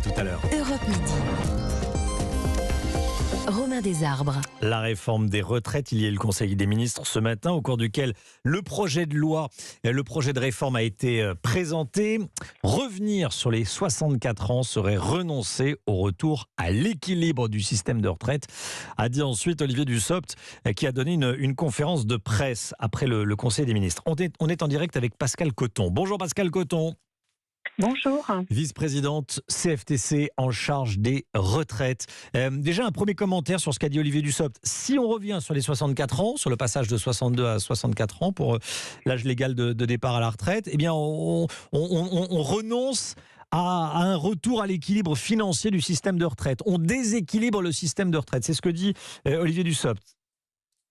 tout à l'heure. Europe Midi. Romain Desarbres. La réforme des retraites, il y a eu le Conseil des ministres ce matin, au cours duquel le projet de réforme a été présenté. Revenir sur les 64 ans serait renoncer au retour à l'équilibre du système de retraite, a dit ensuite Olivier Dussopt, qui a donné une conférence de presse après le Conseil des ministres. On est en direct avec Pascale Coton. Bonjour Pascale Coton. Bonjour. Vice-présidente CFTC en charge des retraites. Déjà un premier commentaire sur ce qu'a dit Olivier Dussopt. Si on revient sur les 64 ans, sur le passage de 62 à 64 ans pour l'âge légal de départ à la retraite, eh bien on renonce à un retour à l'équilibre financier du système de retraite. On déséquilibre le système de retraite. C'est ce que dit Olivier Dussopt.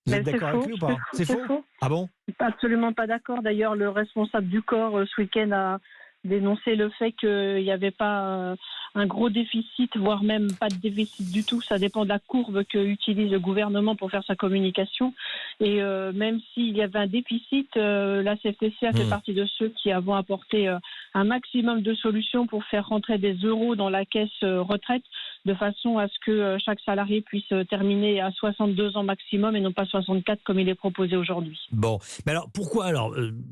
Vous êtes d'accord avec lui ou pas ? C'est faux. Ah bon ? Absolument pas d'accord. D'ailleurs, le responsable du corps ce week-end a dénoncé le fait qu'il n'y avait pas un gros déficit, voire même pas de déficit du tout. Ça dépend de la courbe que utilise le gouvernement pour faire sa communication. Et même s'il y avait un déficit, la CFTC a fait partie de ceux qui avons apporté un maximum de solutions pour faire rentrer des euros dans la caisse retraite, de façon à ce que chaque salarié puisse terminer à 62 ans maximum et non pas 64 comme il est proposé aujourd'hui. Bon, mais alors pourquoi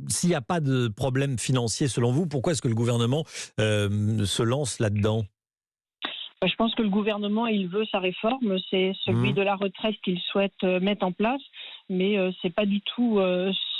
s'il n'y a pas de problème financier selon vous, pourquoi est-ce que le gouvernement se lance là-dedans ? Je pense que le gouvernement, il veut sa réforme, c'est celui de la retraite qu'il souhaite mettre en place, mais c'est pas du tout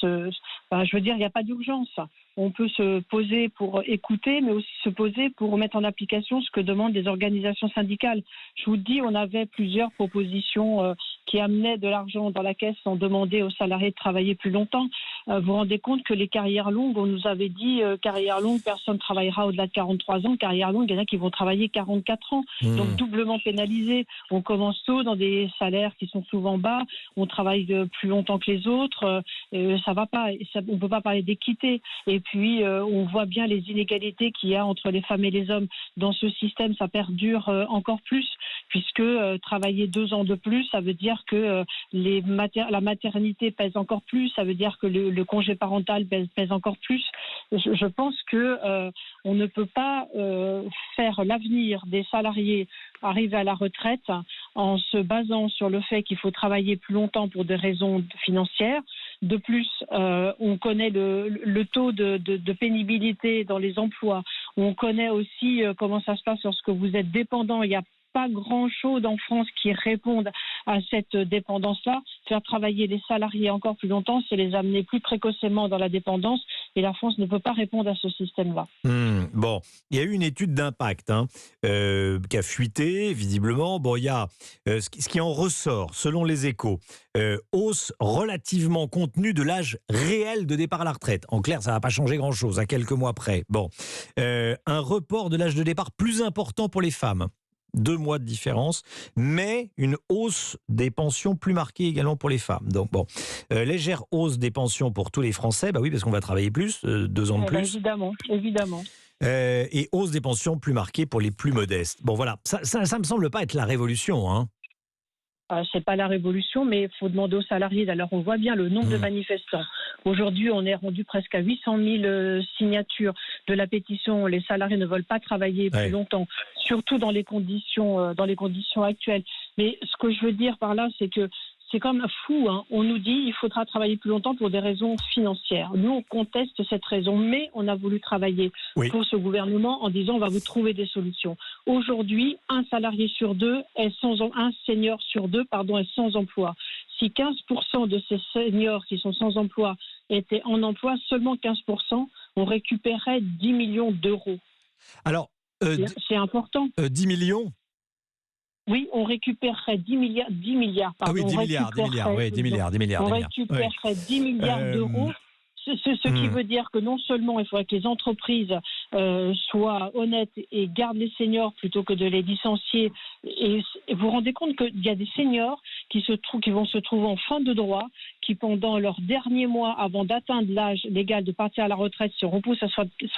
je veux dire, il n'y a pas d'urgence. On peut se poser pour écouter, mais aussi se poser pour mettre en application ce que demandent les organisations syndicales. Je vous dis, on avait plusieurs propositions qui amenaient de l'argent dans la caisse sans demander aux salariés de travailler plus longtemps. Vous vous rendez compte que les carrières longues, on nous avait dit carrière longue, personne ne travaillera au-delà de 43 ans. Carrière longue, il y en a qui vont travailler 44 ans. Donc doublement pénalisés. On commence tôt dans des salaires qui sont souvent bas. On travaille plus longtemps que les autres. Ça va pas. On ne peut pas parler d'équité. Et puis, on voit bien les inégalités qu'il y a entre les femmes et les hommes. Dans ce système, ça perdure encore plus, puisque travailler 2 ans de plus, ça veut dire que la maternité pèse encore plus, ça veut dire que le congé parental pèse encore plus. Je pense que on ne peut pas faire l'avenir des salariés arriver à la retraite en se basant sur le fait qu'il faut travailler plus longtemps pour des raisons financières. De plus, on connaît le taux de pénibilité dans les emplois. On connaît aussi comment ça se passe lorsque vous êtes dépendant. Il n'y a pas grand-chose en France qui répondent à cette dépendance-là. Faire travailler les salariés encore plus longtemps, c'est les amener plus précocement dans la dépendance. Et la France ne peut pas répondre à ce système-là. Bon, il y a eu une étude d'impact qui a fuité, visiblement. Bon, il y a ce qui en ressort, selon les Échos, hausse relativement contenue de l'âge réel de départ à la retraite. En clair, ça ne va pas changer grand-chose, à quelques mois près. Bon, un report de l'âge de départ plus important pour les femmes. 2 mois de différence, mais une hausse des pensions plus marquée également pour les femmes. Donc bon, légère hausse des pensions pour tous les Français, bah oui, parce qu'on va travailler plus, 2 ans de plus. Évidemment. Et hausse des pensions plus marquée pour les plus modestes. Bon voilà, ça me semble pas être la révolution, hein. C'est pas la révolution, mais il faut demander aux salariés. Alors, on voit bien le nombre de manifestants. Aujourd'hui, on est rendu presque à 800 000 signatures de la pétition. Les salariés ne veulent pas travailler plus longtemps, surtout dans les conditions actuelles. Mais ce que je veux dire par là, c'est que c'est comme fou, hein. On nous dit qu'il faudra travailler plus longtemps pour des raisons financières. Nous, on conteste cette raison, mais on a voulu travailler pour ce gouvernement en disant on va vous trouver des solutions. Aujourd'hui, un salarié sur deux un senior sur deux est sans emploi. Si 15% de ces seniors qui sont sans emploi étaient en emploi, seulement 15%, on récupérait 10 millions d'euros. Alors, c'est important. 10 millions ? Oui, on récupérerait 10 milliards. Ah oui, 10 milliards. On récupérerait 10 milliards d'euros. Ce qui veut dire que non seulement il faudrait que les entreprises soient honnêtes et gardent les seniors plutôt que de les licencier. Et vous vous rendez compte qu'il y a des seniors qui vont se trouver en fin de droit, qui pendant leurs derniers mois avant d'atteindre l'âge légal de partir à la retraite, se repoussent à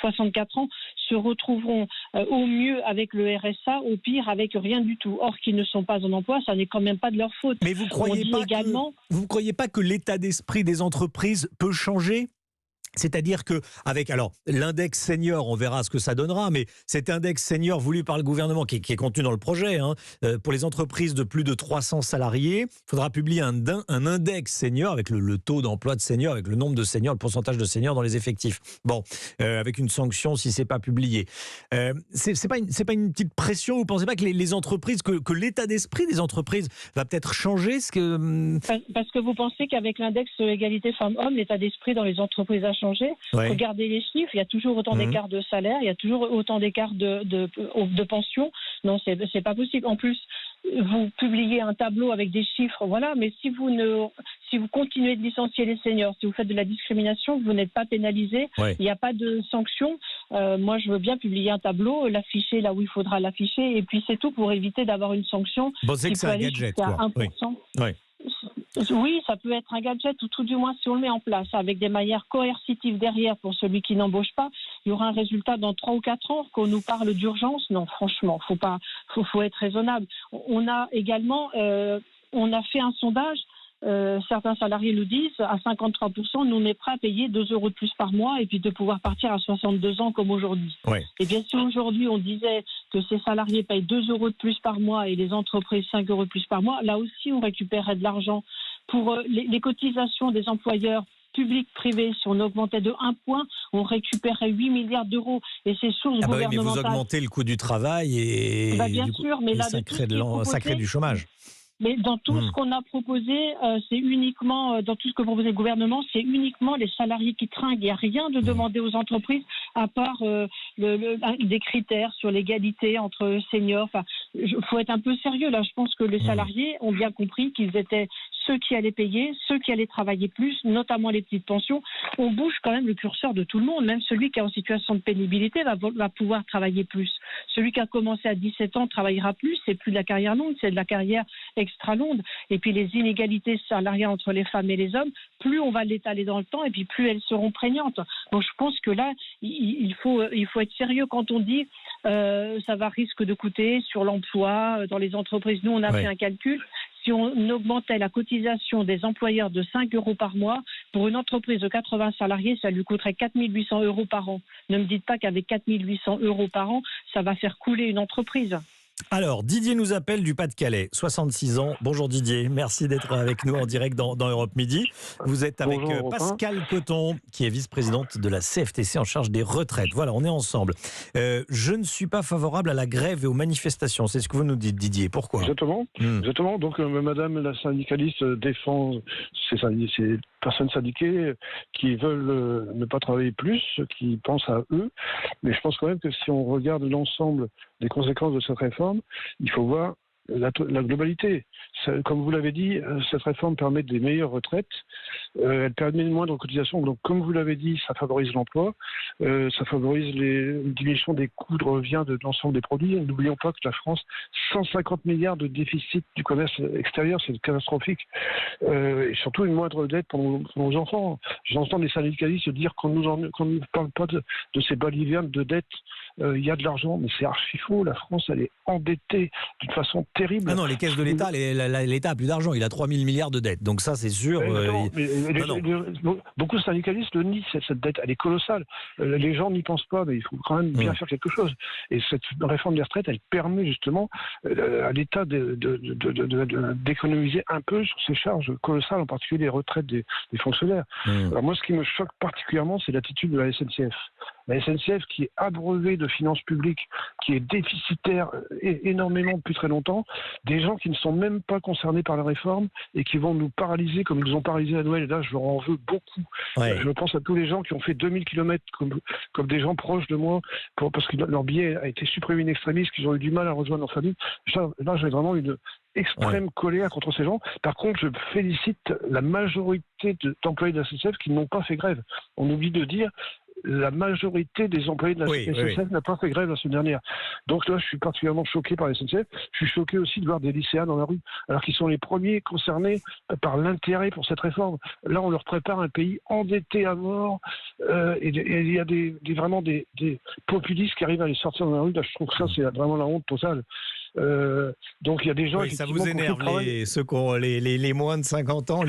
64 ans, se retrouveront au mieux avec le RSA, au pire avec rien du tout. Or, qu'ils ne sont pas en emploi, ça n'est quand même pas de leur faute. Mais vous ne croyez pas que l'état d'esprit des entreprises peut changer ? C'est-à-dire que alors l'index senior, on verra ce que ça donnera, mais cet index senior voulu par le gouvernement, qui est contenu dans le projet, pour les entreprises de plus de 300 salariés, il faudra publier un index senior avec le taux d'emploi de senior, avec le nombre de seniors, le pourcentage de seniors dans les effectifs. Bon, avec une sanction si c'est pas publié. C'est pas une petite pression? Vous pensez pas que les entreprises, que l'état d'esprit des entreprises va peut-être changer Parce que vous pensez qu'avec l'index égalité femmes-hommes, l'état d'esprit dans les entreprises a changé. Ouais. Regardez les chiffres, il y a toujours autant d'écarts de salaire, il y a toujours autant d'écarts de pension. Non, c'est pas possible. En plus, vous publiez un tableau avec des chiffres, voilà, mais si vous continuez de licencier les seniors, si vous faites de la discrimination, vous n'êtes pas pénalisé, Ouais. il n'y a pas de sanction. Moi, je veux bien publier un tableau, l'afficher là où il faudra l'afficher, et puis c'est tout, pour éviter d'avoir une sanction. Bon, c'est que c'est un gadget, quoi. 1%. Oui. Oui, ça peut être un gadget, ou tout du moins, si on le met en place avec des manières coercitives derrière pour celui qui n'embauche pas, il y aura un résultat dans 3 ou 4 ans. Qu'on nous parle d'urgence, non, franchement, faut être raisonnable. On a également, on a fait un sondage. Certains salariés nous disent, à 53%, nous on est prêts à payer 2 € de plus par mois et puis de pouvoir partir à 62 ans comme aujourd'hui. Ouais. Et bien si aujourd'hui on disait que ces salariés payent 2 € de plus par mois et les entreprises 5 € de plus par mois, là aussi on récupérerait de l'argent. Pour les cotisations des employeurs publics, privés, si on augmentait de 1 point, on récupérerait 8 milliards d'euros. Et ces sources Oui, mais gouvernementales... vous augmentez le coût du travail et bien sûr, mais là, ça crée du chômage. Mais dans tout ce qu'on a proposé, c'est uniquement, dans tout ce que proposait le gouvernement, c'est uniquement les salariés qui trinquent. Il n'y a rien de demandé aux entreprises, à part des critères sur l'égalité entre seniors. Enfin, faut être un peu sérieux là. Je pense que les salariés ont bien compris qu'ils étaient ceux qui allaient payer, ceux qui allaient travailler plus, notamment les petites pensions. On bouge quand même le curseur de tout le monde. Même celui qui est en situation de pénibilité va pouvoir travailler plus. Celui qui a commencé à 17 ans travaillera plus. C'est plus de la carrière longue, c'est de la carrière extra longue. Et puis les inégalités salariales entre les femmes et les hommes, plus on va l'étaler dans le temps et puis plus elles seront prégnantes. Donc je pense que là, il faut être sérieux quand on dit ça va risque de coûter sur l'emploi dans les entreprises. Nous, on a fait un calcul. Si on augmentait la cotisation des employeurs de 5 € par mois, pour une entreprise de 80 salariés, ça lui coûterait 4 800 € par an. Ne me dites pas qu'avec 4 800 € par an, ça va faire couler une entreprise. Alors, Didier nous appelle du Pas-de-Calais, 66 ans. Bonjour Didier, merci d'être avec nous en direct dans Europe Midi. Vous êtes avec Pascale Coton, qui est vice-présidente de la CFTC en charge des retraites. Voilà, on est ensemble. Je ne suis pas favorable à la grève et aux manifestations. C'est ce que vous nous dites, Didier. Pourquoi ? Exactement. Exactement. Donc, madame la syndicaliste défend ces personnes syndiquées qui veulent ne pas travailler plus, qui pensent à eux. Mais je pense quand même que si on regarde l'ensemble des conséquences de cette réforme, il faut voir la globalité. Comme vous l'avez dit, cette réforme permet des meilleures retraites, elle permet une moindre cotisation. Donc, comme vous l'avez dit, ça favorise l'emploi, ça favorise une diminution des coûts de revient de l'ensemble des produits. N'oublions pas que la France, 150 milliards de déficit du commerce extérieur, c'est catastrophique. Et surtout une moindre dette pour nos enfants. J'entends des syndicalistes dire qu'on ne parle pas de ces balivernes de dette. Il y a de l'argent, mais c'est archi faux. La France, elle est endettée d'une façon terrible. Ah non, les caisses de l'État, l'État a plus d'argent. Il a 3 000 milliards de dettes. Donc ça, c'est sûr. Beaucoup de syndicalistes le nient, cette dette. Elle est colossale. Les gens n'y pensent pas, mais il faut quand même bien faire quelque chose. Et cette réforme des retraites, elle permet justement à l'État d'économiser un peu sur ces charges colossales, en particulier les retraites des fonctionnaires. Alors moi, ce qui me choque particulièrement, c'est l'attitude de la SNCF. La SNCF qui est abreuvée de finances publiques, qui est déficitaire énormément depuis très longtemps, des gens qui ne sont même pas concernés par la réforme et qui vont nous paralyser comme ils nous ont paralysés à Noël. Et là, je leur en veux beaucoup. Ouais. Je pense à tous les gens qui ont fait 2000 km comme des gens proches de moi parce que leur billet a été supprimé in extremis, qu'ils ont eu du mal à rejoindre leur famille. Là, j'ai vraiment une extrême colère contre ces gens. Par contre, je félicite la majorité d'employés de la SNCF qui n'ont pas fait grève. On oublie de dire la majorité des employés de la SNCF n'a pas fait grève la semaine dernière. Donc là, je suis particulièrement choqué par la SNCF. Je suis choqué aussi de voir des lycéens dans la rue, alors qu'ils sont les premiers concernés par l'intérêt pour cette réforme. Là, on leur prépare un pays endetté à mort, et il y a vraiment des populistes qui arrivent à les sortir dans la rue. Là, je trouve que ça, c'est vraiment la honte totale. Donc il y a des gens... Oui, ça vous énerve, ceux qui ont les moins de 50 ans,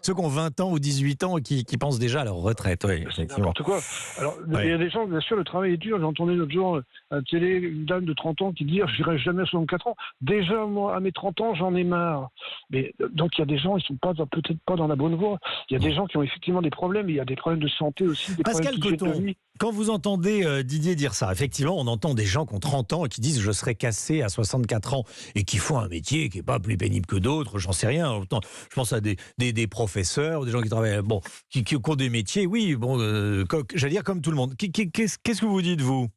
ceux qui ont 20 ans ou 18 ans et qui pensent déjà à leur retraite. Oui, c'est n'importe quoi. Alors, il y a des gens, bien sûr, le travail est dur. J'ai entendu l'autre jour à la télé une dame de 30 ans qui dit « je n'irai jamais à 64 ans ». Déjà, moi, à mes 30 ans, j'en ai marre. Mais, donc, il y a des gens, ils ne sont peut-être pas dans la bonne voie. Il y a des gens qui ont effectivement des problèmes. Il y a des problèmes de santé aussi, des Pascal problèmes Coton, quand vous entendez Didier dire ça, effectivement, on entend des gens qui ont 30 ans et qui disent « je serai cassé à 64 ans » et qui font un métier qui n'est pas plus pénible que d'autres, j'en sais rien. Je pense à des professeurs, des gens qui travaillent, qui ont des métiers, oui, j'allais dire comme tout le monde. Qu'est-ce que vous dites, vous ?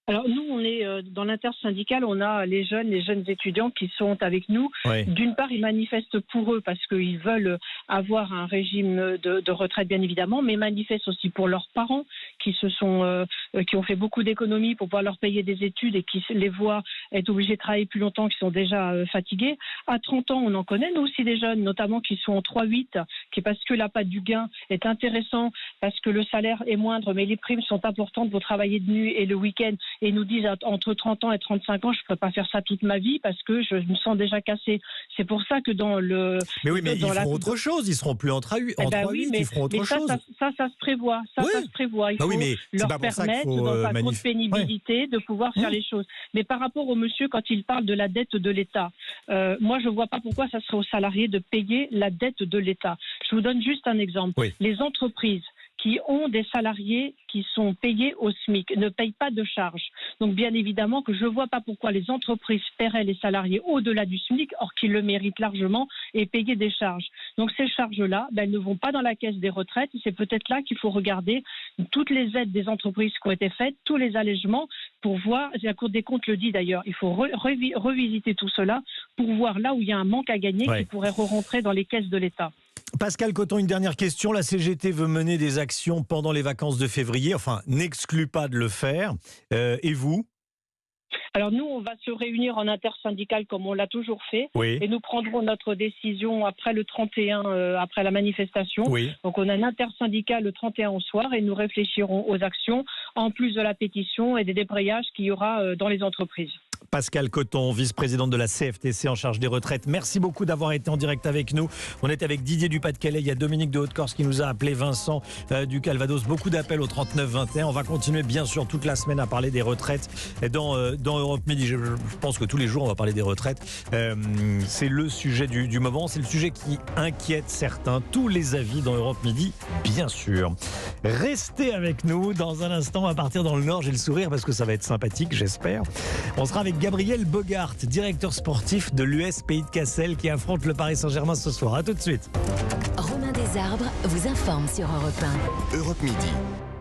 Alors nous, on est dans l'intersyndicale, on a les jeunes étudiants qui sont avec nous. Oui. D'une part, ils manifestent pour eux parce qu'ils veulent avoir un régime de retraite, bien évidemment, mais manifestent aussi pour leurs parents qui ont fait beaucoup d'économies pour pouvoir leur payer des études et qui les voient être obligés de travailler plus longtemps, qui sont déjà fatigués. À 30 ans, on en connaît, nous aussi, des jeunes, notamment qui sont en 3-8, qui parce que la patte du gain est intéressant, parce que le salaire est moindre, mais les primes sont importantes pour travailler de nuit et le week-end. Et nous disent entre 30 ans et 35 ans, je ne pourrais pas faire ça toute ma vie parce que je me sens déjà cassé. C'est pour ça que dans le... Mais oui, mais ils feront autre chose, ils seront plus en 3-8, ils feront autre chose. Ça se prévoit. Ça se prévoit. Il faut leur permettre, dans sa grosse pénibilité, de pouvoir faire les choses. Mais par rapport au monsieur, quand il parle de la dette de l'État, moi, je ne vois pas pourquoi ça serait aux salariés de payer la dette de l'État. Je vous donne juste un exemple. Oui. Les entreprises qui ont des salariés qui sont payés au SMIC, ne payent pas de charges. Donc bien évidemment que je ne vois pas pourquoi les entreprises paieraient les salariés au-delà du SMIC, or qu'ils le méritent largement, et payer des charges. Donc ces charges-là, elles ne vont pas dans la caisse des retraites. C'est peut-être là qu'il faut regarder toutes les aides des entreprises qui ont été faites, tous les allègements, pour voir, la Cour des comptes le dit d'ailleurs, il faut revisiter tout cela pour voir là où il y a un manque à gagner qui pourrait rentrer dans les caisses de l'État. Pascal Coton, une dernière question. La CGT veut mener des actions pendant les vacances de février, enfin, n'exclut pas de le faire. Et vous ? Alors nous, on va se réunir en intersyndicale comme on l'a toujours fait. Oui. Et nous prendrons notre décision après le 31, après la manifestation. Oui. Donc on a un intersyndical le 31 au soir et nous réfléchirons aux actions, en plus de la pétition et des débrayages qu'il y aura dans les entreprises. Pascal Coton, vice-présidente de la CFTC en charge des retraites. Merci beaucoup d'avoir été en direct avec nous. On est avec Didier du Pas-de-Calais, il y a Dominique de Haute-Corse qui nous a appelé, Vincent du Calvados. Beaucoup d'appels au 39-21. On va continuer bien sûr toute la semaine à parler des retraites dans Europe Midi. Je pense que tous les jours on va parler des retraites. C'est le sujet du moment. C'est le sujet qui inquiète certains. Tous les avis dans Europe Midi, bien sûr. Restez avec nous. Dans un instant, on va partir dans le Nord. J'ai le sourire parce que ça va être sympathique, j'espère. On sera avec Gabriel Bogart, directeur sportif de l'US Pays de Cassel, qui affronte le Paris Saint-Germain ce soir. A tout de suite. Romain Desarbres vous informe sur Europe 1. Europe Midi.